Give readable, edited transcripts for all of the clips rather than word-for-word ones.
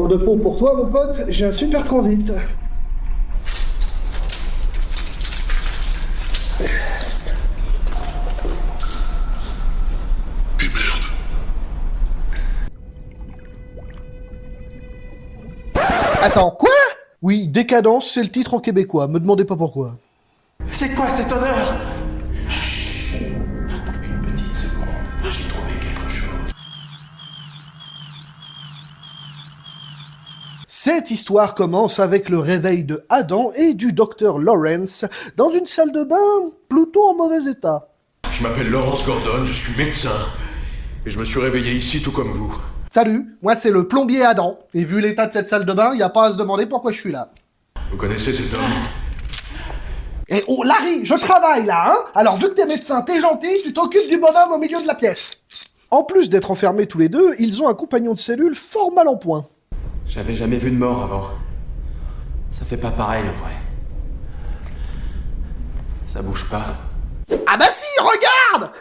parle de peau pour toi, mon pote, j'ai un super transit. Attends, quoi? Oui, Décadence, c'est le titre en québécois, me demandez pas pourquoi. C'est quoi cette odeur? Une petite seconde, j'ai trouvé quelque chose. Cette histoire commence avec le réveil de Adam et du docteur Lawrence dans une salle de bain plutôt en mauvais état. Je m'appelle Lawrence Gordon, je suis médecin. Et je me suis réveillé ici tout comme vous. Salut, moi c'est le plombier Adam, et vu l'état de cette salle de bain, y a pas à se demander pourquoi je suis là. Vous connaissez cet homme? Et oh Larry, je travaille là, hein? Alors vu que t'es médecin, t'es gentil, tu t'occupes du bonhomme au milieu de la pièce. En plus d'être enfermés tous les deux, ils ont un compagnon de cellule fort mal en point. J'avais jamais vu de mort avant. Ça fait pas pareil en vrai. Ça bouge pas. Ah bah si, regarde!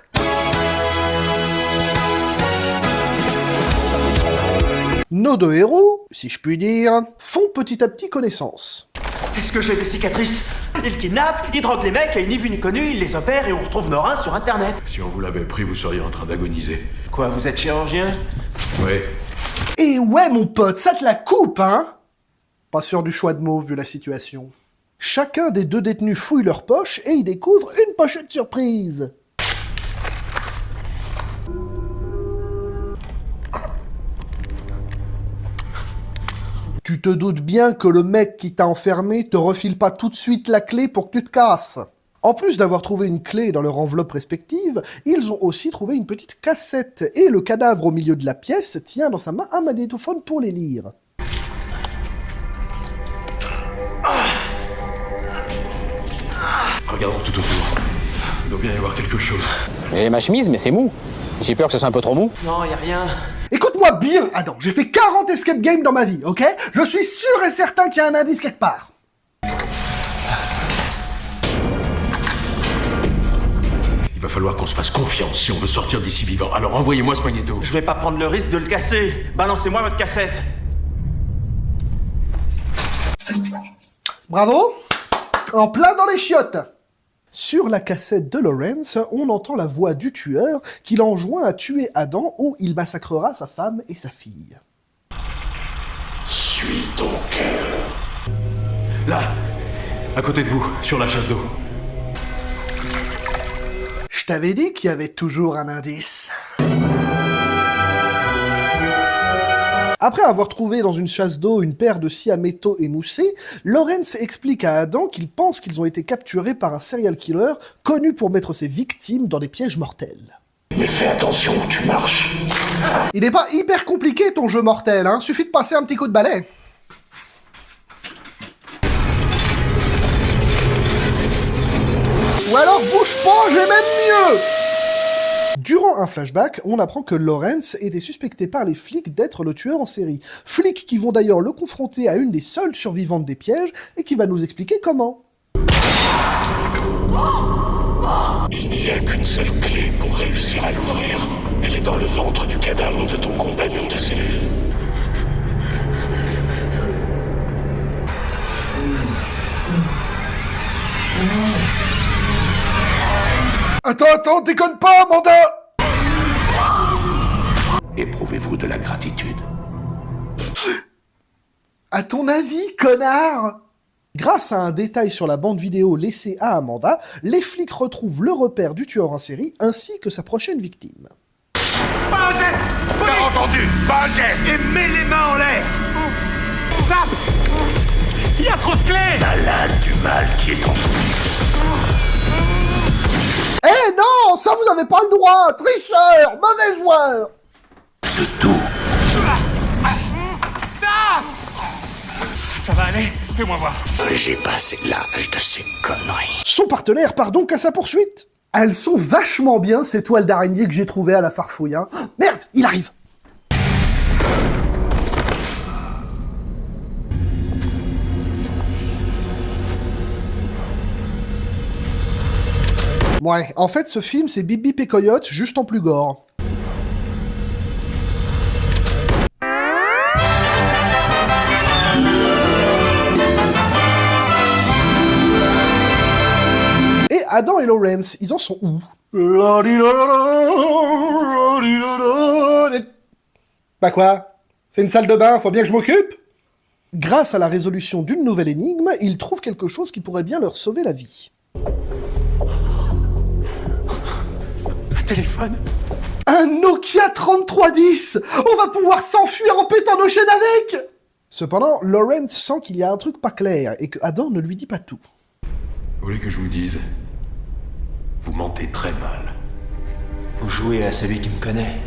Nos deux héros, si je puis dire, font petit à petit connaissance. Est-ce que j'ai des cicatrices? Il kidnappe, il drogue les mecs, et ni vu ni connu, il les opère et on retrouve nos reins sur internet. Si on vous l'avait pris, vous seriez en train d'agoniser. Quoi, vous êtes chirurgien? Ouais. Et ouais mon pote, ça te la coupe, hein? Pas sûr du choix de mots vu la situation. Chacun des deux détenus fouille leur poche et y découvre une pochette surprise. Tu te doutes bien que le mec qui t'a enfermé te refile pas tout de suite la clé pour que tu te casses. En plus d'avoir trouvé une clé dans leur enveloppe respective, ils ont aussi trouvé une petite cassette, et le cadavre au milieu de la pièce tient dans sa main un magnétophone pour les lire. Regardons tout autour. Il doit bien y avoir quelque chose. J'ai ma chemise, mais c'est mou. J'ai peur que ce soit un peu trop mou. Non, y a rien. Écoute-moi bien, Adam, j'ai fait 40 escape games dans ma vie, ok? Je suis sûr et certain qu'il y a un indice quelque part. Il va falloir qu'on se fasse confiance si on veut sortir d'ici vivant. Alors envoyez-moi ce magnéto. Je vais pas prendre le risque de le casser. Balancez-moi votre cassette. Bravo! En plein dans les chiottes! Sur la cassette de Lawrence, on entend la voix du tueur qui l'enjoint à tuer Adam où il massacrera sa femme et sa fille. Suis ton cœur. Là, à côté de vous, sur la chasse d'eau. Je t'avais dit qu'il y avait toujours un indice. Après avoir trouvé dans une chasse d'eau une paire de scies à métaux émoussés, Lawrence explique à Adam qu'il pense qu'ils ont été capturés par un serial killer connu pour mettre ses victimes dans des pièges mortels. Mais fais attention où tu marches. Il n'est pas hyper compliqué ton jeu mortel, hein, suffit de passer un petit coup de balai. Ou alors bouge pas, j'ai même mieux! Durant un flashback, on apprend que Lawrence était suspecté par les flics d'être le tueur en série. Flics qui vont d'ailleurs le confronter à une des seules survivantes des pièges et qui va nous expliquer comment. Il n'y a qu'une seule clé pour réussir à l'ouvrir. Elle est dans le ventre du cadavre de ton compagnon de cellule. Attends, déconne pas, Amanda! Éprouvez-vous de la gratitude? À ton avis, connard? Grâce à un détail sur la bande vidéo laissée à Amanda, les flics retrouvent le repère du tueur en série ainsi que sa prochaine victime. Pas un geste! T'as entendu? Pas un geste! Et mets les mains en l'air! Tape! Il y a trop de clés! Malade du mal qui est en vous. Eh non, ça vous avez pas le droit! Tricheur! Mauvais joueur! De tout. Ça va aller? Fais-moi voir. J'ai passé l'âge de ces conneries. Son partenaire part donc à sa poursuite. Elles sont vachement bien, ces toiles d'araignée que j'ai trouvées à la farfouille. Hein. Merde, il arrive! Ouais, en fait, ce film, c'est Bip Bip et Coyote, juste en plus gore. Adam et Lawrence, ils en sont où? Bah quoi? C'est une salle de bain, faut bien que je m'occupe? Grâce à la résolution d'une nouvelle énigme, ils trouvent quelque chose qui pourrait bien leur sauver la vie. Un téléphone. Un Nokia 3310! On va pouvoir s'enfuir en pétant nos chaînes avec! Cependant, Lawrence sent qu'il y a un truc pas clair et que Adam ne lui dit pas tout. Vous voulez que je vous dise? Vous mentez très mal. Vous jouez à celui qui me connaît.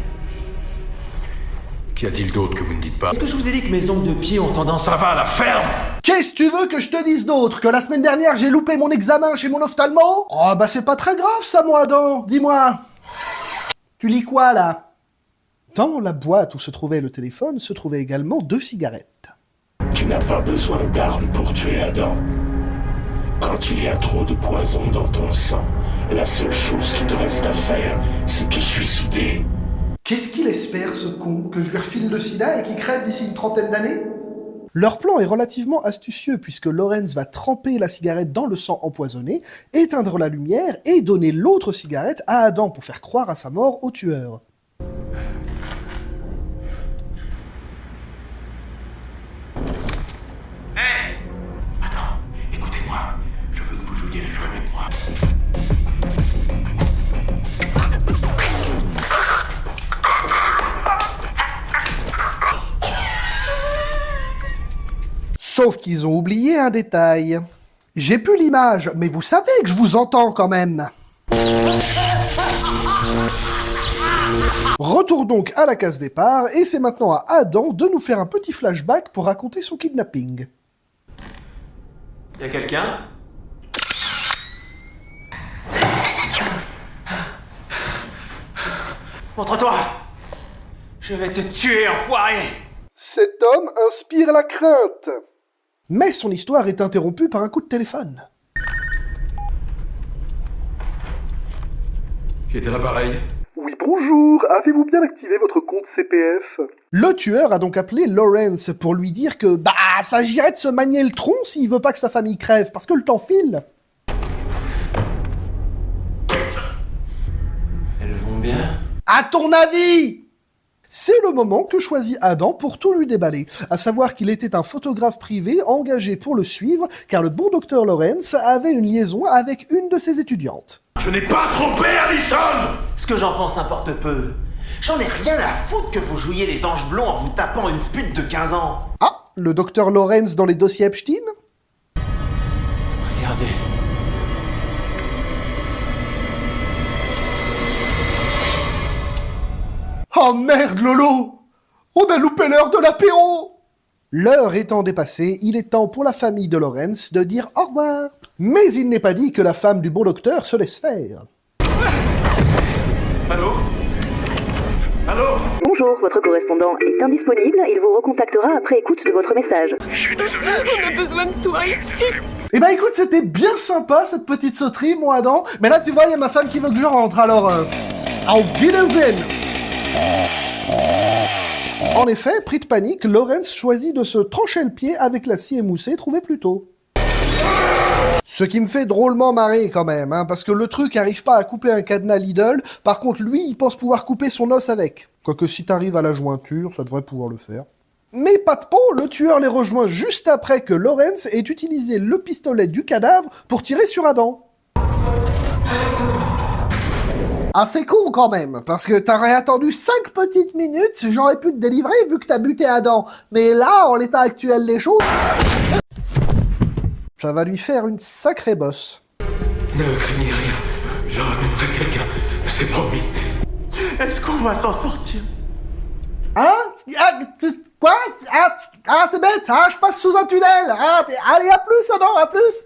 Qu'y a-t-il d'autre que vous ne dites pas? Est-ce que je vous ai dit que mes ongles de pied ont tendance à... Ça va à la ferme! Qu'est-ce que tu veux que je te dise d'autre? Que la semaine dernière j'ai loupé mon examen chez mon ophtalmo? Oh bah c'est pas très grave ça moi Adam, dis-moi. Tu lis quoi là? Dans la boîte où se trouvait le téléphone se trouvaient également 2 cigarettes. Tu n'as pas besoin d'armes pour tuer Adam. Quand il y a trop de poison dans ton sang, la seule chose qui te reste à faire, c'est te suicider. Qu'est-ce qu'il espère ce con? Que je lui refile le sida et qu'il crève d'ici une trentaine d'années? Leur plan est relativement astucieux puisque Lawrence va tremper la cigarette dans le sang empoisonné, éteindre la lumière et donner l'autre cigarette à Adam pour faire croire à sa mort au tueur. Attends, écoutez-moi. Je veux que vous jouiez le jeu avec moi. Sauf qu'ils ont oublié un détail. J'ai plus l'image, mais vous savez que je vous entends quand même. Retour donc à la case départ, et c'est maintenant à Adam de nous faire un petit flashback pour raconter son kidnapping. Y'a quelqu'un? Montre-toi! Je vais te tuer, enfoiré! Cet homme inspire la crainte. Mais son histoire est interrompue par un coup de téléphone. Qui était l'appareil? Oui, bonjour, avez-vous bien activé votre compte CPF? Le tueur a donc appelé Lawrence pour lui dire que s'agirait de se manier le tronc s'il veut pas que sa famille crève, parce que le temps file. Elles vont bien? À ton avis? C'est le moment que choisit Adam pour tout lui déballer, à savoir qu'il était un photographe privé engagé pour le suivre, car le bon docteur Lawrence avait une liaison avec une de ses étudiantes. Je n'ai pas trompé Allison! Ce que j'en pense importe peu. J'en ai rien à foutre que vous jouiez les anges blonds en vous tapant une pute de 15 ans. Ah, le docteur Lawrence dans les dossiers Epstein? Regardez. Oh merde, Lolo! On a loupé l'heure de l'apéro! L'heure étant dépassée, il est temps pour la famille de Lawrence de dire au revoir. Mais il n'est pas dit que la femme du bon docteur se laisse faire. Allô? Allô? Bonjour, votre correspondant est indisponible. Il vous recontactera après écoute de votre message. On a besoin de toi ici. Eh ben écoute, c'était bien sympa cette petite sauterie, moi Adam. Mais là, tu vois, il y a ma femme qui veut que je rentre, alors... Auf Wiedersehen! En effet, pris de panique, Lawrence choisit de se trancher le pied avec la scie émoussée trouvée plus tôt. Ce qui me fait drôlement marrer quand même, hein, parce que le truc arrive pas à couper un cadenas Lidl, par contre lui, il pense pouvoir couper son os avec. Quoique si t'arrives à la jointure, ça devrait pouvoir le faire. Mais pas de peau, le tueur les rejoint juste après que Lawrence ait utilisé le pistolet du cadavre pour tirer sur Adam. Assez con quand même, parce que t'aurais attendu 5 petites minutes, j'aurais pu te délivrer vu que t'as buté Adam. Mais là, en l'état actuel des choses... Ça va lui faire une sacrée bosse. Ne craignez rien. Je ramènerai quelqu'un. C'est promis. Est-ce qu'on va s'en sortir? Hein? Quoi? C'est bête, hein? Je passe sous un tunnel. Allez, à plus, Adam, à plus.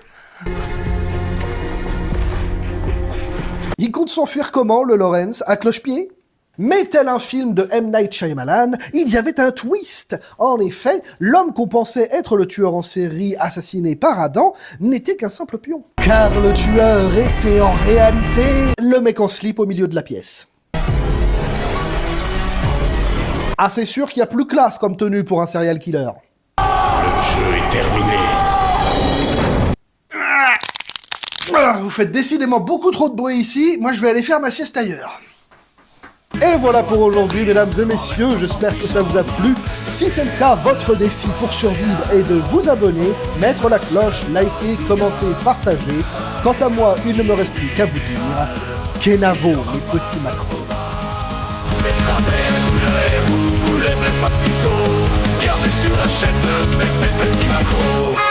Il compte s'enfuir comment, le Lawrence? À cloche-pied? Mais tel un film de M. Night Shyamalan, il y avait un twist. En effet, l'homme qu'on pensait être le tueur en série assassiné par Adam n'était qu'un simple pion. Car le tueur était en réalité le mec en slip au milieu de la pièce. Ah, c'est sûr qu'il y a plus classe comme tenue pour un serial killer. Le jeu est terminé. vous faites décidément beaucoup trop de bruit ici, moi je vais aller faire ma sieste ailleurs. Et voilà pour aujourd'hui, mesdames et messieurs, j'espère que ça vous a plu. Si c'est le cas, votre défi pour survivre est de vous abonner, mettre la cloche, liker, commenter, partager. Quant à moi, il ne me reste plus qu'à vous dire Kenavo, les petits macros. Vous voulez même pas si tôt. Regardez sur la chaîne de mes petits macros.